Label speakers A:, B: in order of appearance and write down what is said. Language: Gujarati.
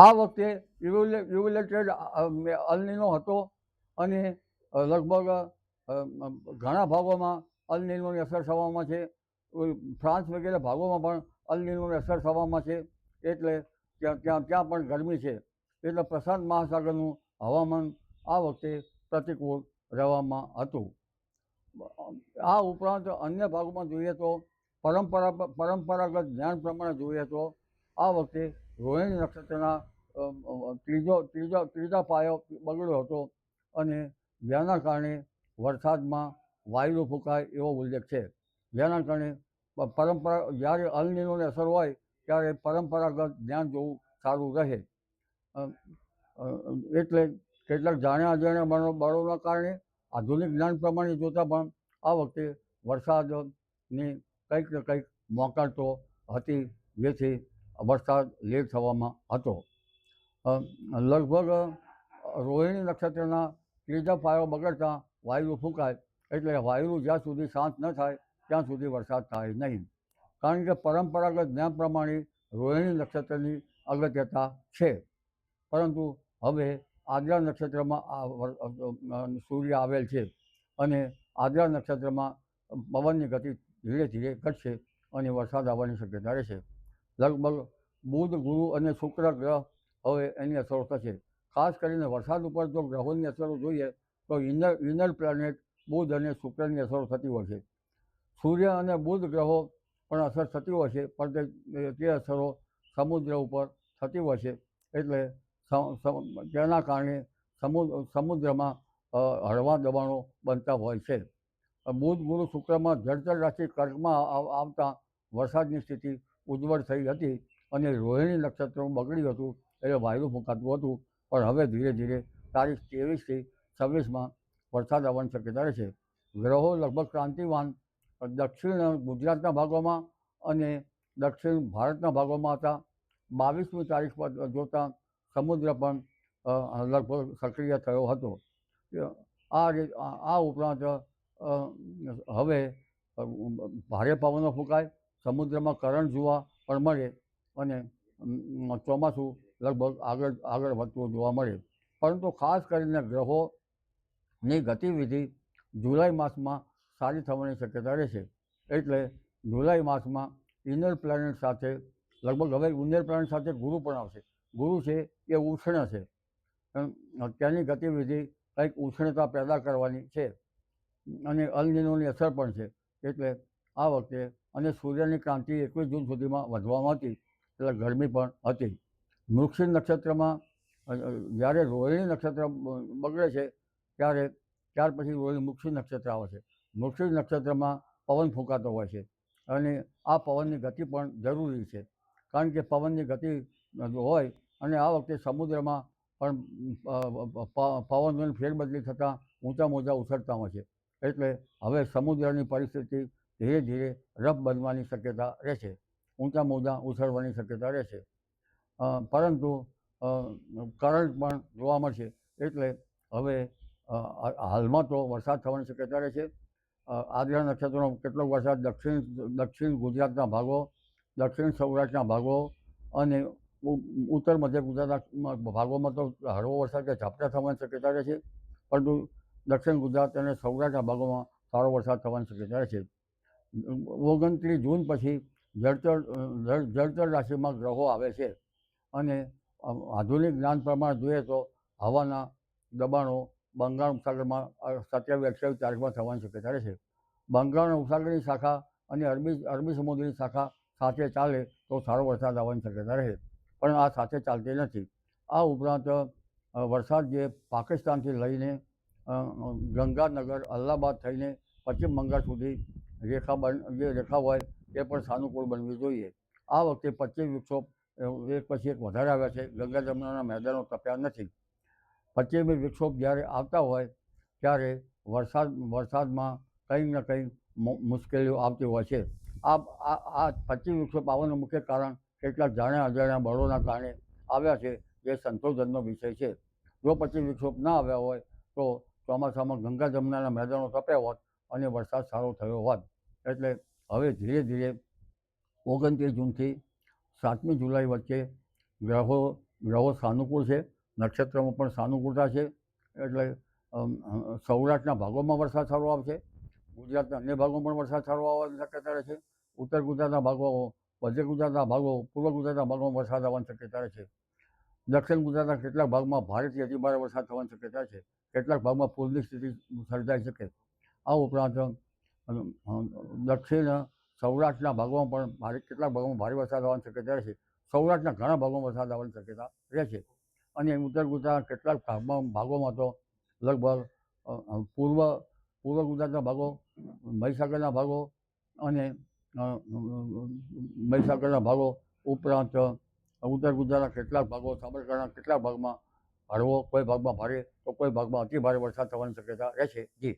A: આ વખતે ઇવ્યુલેટેડ અલનીનો હતો અને લગભગ ઘણા ભાગોમાં અલનીનોની અસર થવામાં છે. ફ્રાન્સ વગેરે ભાગોમાં પણ અલનીનોની અસર થવામાં છે. એટલે ત્યાં પણ ગરમી છે. એટલે પ્રશાંત મહાસાગરનું હવામાન આ વખતે પ્રતિકૂળ રહેવામાં હતું. આ ઉપરાંત અન્ય ભાગોમાં જોઈએ તો પરંપરાગત જ્ઞાન પ્રમાણે જોઈએ તો આ વખતે રોહિણી નક્ષત્રના ત્રીજા પાયો બગડ્યો હતો અને જેના કારણે વરસાદમાં વાયુ ફૂંકાય એવો ઉલ્લેખ છે. જેના કારણે જ્યારે અલનીનોની અસર હોય ત્યારે પરંપરાગત જ્ઞાન જોવું સારું રહે. એટલે કેટલાક જાણ્યા અજાણ્યા બળોના કારણે આધુનિક જ્ઞાન પ્રમાણે જોતાં પણ આ વખતે વરસાદની કંઈક ને કંઈક મોકળ તો હતી, જેથી વરસાદ લેટ થવામાં હતો. લગભગ રોહિણી નક્ષત્રના ત્રીજા પાયો બગડતા વાયુ ફૂંકાય, એટલે વાયુ જ્યાં સુધી શાંત ન થાય ત્યાં સુધી વરસાદ થાય નહીં. કારણ કે પરંપરાગત જ્ઞાન પ્રમાણે રોહિણી નક્ષત્રની અગત્યતા છે. પરંતુ હવે આદ્રા નક્ષત્રમાં સૂર્ય આવેલ છે અને આદ્રા નક્ષત્રમાં પવનની ગતિ ધીરે ધીરે ઘટશે અને વરસાદ આવવાની શક્યતા રહેશે. લગભગ બુધ, ગુરુ અને શુક્ર ગ્રહ હવે એની અસરો થશે. ખાસ કરીને વરસાદ ઉપર જો ગ્રહોની અસરો જોઈએ તો ઇનર પ્લેનેટ બુધ અને શુક્રની અસરો થતી હોય છે. સૂર્ય અને બુધ ગ્રહો પણ અસર થતી હોય છે, પણ તે અસરો સમુદ્ર ઉપર થતી હોય છે. એટલે તેના કારણે સમુદ્રમાં હળવા દબાણો બનતા હોય છે. બુધ, ગુરુ, શુક્રમાં જળચર રાશિ કર્કમાં આવતા વરસાદની સ્થિતિ ઉજ્જવળ થઈ હતી અને રોહિણી નક્ષત્ર બગડ્યું હતું, એટલે વાયુ ફૂંકાતું હતું. પણ હવે ધીરે ધીરે તારીખ 23થી 26માં વરસાદ આવવાની શક્યતા રહેશે. ગ્રહો લગભગ ક્રાંતિવાન દક્ષિણ ગુજરાતના ભાગોમાં અને દક્ષિણ ભારતના ભાગોમાં હતા. 22મી તારીખ પર જોતાં સમુદ્ર પણ લગભગ સક્રિય થયો હતો. આ ઉપરાંત હવે ભારે પવનો ફૂંકાય, સમુદ્રમાં કરંટ જોવા પણ મળે અને ચોમાસું લગભગ આગળ વધતું જોવા મળે. પરંતુ ખાસ કરીને ગ્રહોની ગતિવિધિ જુલાઈ માસમાં સારી થવાની શક્યતા રહેશે. એટલે જુલાઈ માસમાં ઇનર પ્લેનેટ સાથે લગભગ હવે ઇનર પ્લેનેટ સાથે ગુરુ પણ આવશે. ગુરુ છે એ ઉષ્ણ છે, તેની ગતિવિધિ કંઈક ઉષ્ણતા પેદા કરવાની છે અને અલનીનોની અસર પણ છે. એટલે આ વખતે અને સૂર્યની ક્રાંતિ 21 જૂન સુધીમાં વધવામાં હતી, એટલે ગરમી પણ હતી. મૃગશિર નક્ષત્રમાં જ્યારે રોહિણી નક્ષત્ર બગડે છે ત્યાર પછી મૃગશિર નક્ષત્ર આવે છે. મૃગશિર નક્ષત્રમાં પવન ફૂંકાતો હોય છે અને આ પવનની ગતિ પણ જરૂરી છે. કારણ કે પવનની ગતિ હોય અને આ વખતે સમુદ્રમાં પણ પવનની ફેરબદલી થતાં ઊંચા મોજા ઉછળતા હોય છે. એટલે હવે સમુદ્રની પરિસ્થિતિ ધીરે ધીરે રફ બનવાની શક્યતા રહેશે, ઊંચા મોજા ઉછળવાની શક્યતા રહેશે. પરંતુ કરંટ પણ જોવા મળશે. એટલે હવે હાલમાં તો વરસાદ થવાની શક્યતા રહેશે. આદ્રા નક્ષત્રનો કેટલોક વરસાદ દક્ષિણ ગુજરાતના ભાગો, દક્ષિણ સૌરાષ્ટ્રના ભાગો અને ઉત્તર મધ્ય ગુજરાતના ભાગોમાં તો હળવો વરસાદ કે ઝાપટા થવાની શક્યતા રહેશે. પરંતુ દક્ષિણ ગુજરાત અને સૌરાષ્ટ્રના ભાગોમાં સારો વરસાદ થવાની શક્યતા રહેશે. 29 જૂન પછી જળચર રાશિમાં ગ્રહો આવે છે અને આધુનિક જ્ઞાન પ્રમાણે જોઈએ તો હવાના દબાણો બંગાળ ઉપસાગરમાં 27-28 તારીખમાં થવાની શક્યતા રહેશે. બંગાળ ઉપસાગરની શાખા અને અરબી સમુદ્રની શાખા સાથે ચાલે તો સારો વરસાદ આવવાની શક્યતા રહે, પણ આ સાથે ચાલતી નથી. આ ઉપરાંત વરસાદ જે પાકિસ્તાનથી લઈને ગંગાનગર, અલ્હાબાદ થઈને પશ્ચિમ બંગાળ સુધી જે રેખા હોય એ પણ સાનુકૂળ બનવી જોઈએ. આ વખતે 25 વિક્ષોભ એક પછી એક વધારે આવ્યા છે. ગંગા જમુનાના મેદાનો તપ્યા નથી. 25મી વિક્ષોભ જ્યારે આવતા હોય ત્યારે વરસાદમાં કંઈક ને કંઈક મુશ્કેલીઓ આવતી હોય છે. આ 25 વિક્ષોભ આવવાનું મુખ્ય કારણ કેટલાક જાણ્યા અજાણ્યા બળોના કારણે આવ્યા છે, જે સંશોધનનો વિષય છે. જો 25 વિક્ષોભ ના આવ્યા હોય તો ચોમાસામાં ગંગા જમુનાના મેદાનો તપ્યા હોત અને વરસાદ સારો થયો હોત. એટલે હવે ધીરે ધીરે 29 જૂનથી 7મી જુલાઈ વચ્ચે ગ્રહો ગ્રહો સાનુકૂળ છે, નક્ષત્રમાં પણ સાનુકૂળતા છે, એટલે સૌરાષ્ટ્રના ભાગોમાં વરસાદ સારો આવશે. ગુજરાતના અન્ય ભાગોમાં પણ વરસાદ સારો આવવાની શક્યતા રહે છે. ઉત્તર ગુજરાતના ભાગો, મધ્ય ગુજરાતના ભાગો, પૂર્વ ગુજરાતના ભાગોમાં વરસાદ આવવાની શક્યતા રહે છે. દક્ષિણ ગુજરાતના કેટલાક ભાગમાં ભારેથી અતિભારે વરસાદ થવાની શક્યતા છે. કેટલાક ભાગમાં પૂરની સ્થિતિ સર્જાઈ શકે. આ ઉપરાંત દક્ષિણ સૌરાષ્ટ્રના ભાગોમાં પણ કેટલાક ભાગોમાં ભારે વરસાદ આવવાની શક્યતા રહે છે. સૌરાષ્ટ્રના ઘણા ભાગોમાં વરસાદ આવવાની શક્યતા રહે છે. અને ઉત્તર ગુજરાતના કેટલાક ભાગોમાં તો લગભગ પૂર્વ ગુજરાતના ભાગો, મહીસાગરના ભાગો અને ઉપરાંત ઉત્તર ગુજરાતના કેટલાક ભાગો, સાબરકાંઠાના કેટલાક ભાગમાં હળવો, કોઈ ભાગમાં ભારે તો કોઈ ભાગમાં અતિ ભારે વરસાદ થવાની શક્યતા રહે છે. જી.